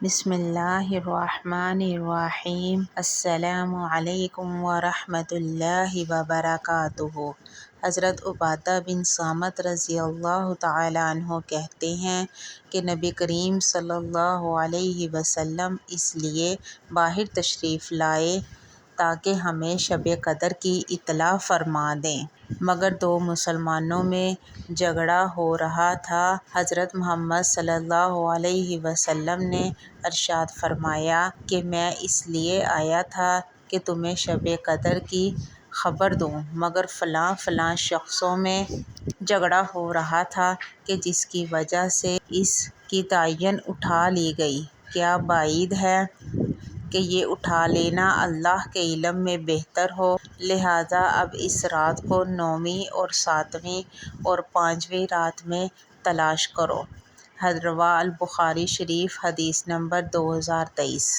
بسم اللہ الرحمن الرحیم۔ السلام علیکم ورحمۃ اللہ وبرکاتہ۔ حضرت عبادہ بن صامت رضی اللہ تعالیٰ عنہ کہتے ہیں کہ نبی کریم صلی اللہ علیہ وسلم اس لیے باہر تشریف لائے تاکہ ہمیں شب قدر کی اطلاع فرما دیں، مگر دو مسلمانوں میں جھگڑا ہو رہا تھا۔ حضرت محمد صلی اللہ علیہ وسلم نے ارشاد فرمایا کہ میں اس لیے آیا تھا کہ تمہیں شب قدر کی خبر دوں، مگر فلاں فلاں شخصوں میں جھگڑا ہو رہا تھا کہ جس کی وجہ سے اس کی تعین اٹھا لی گئی۔ کیا بعید ہے کہ یہ اٹھا لینا اللہ کے علم میں بہتر ہو، لہٰذا اب اس رات کو 9ویں اور 7ویں اور 5ویں رات میں تلاش کرو۔ رواہ البخاری شریف، حدیث نمبر 2023۔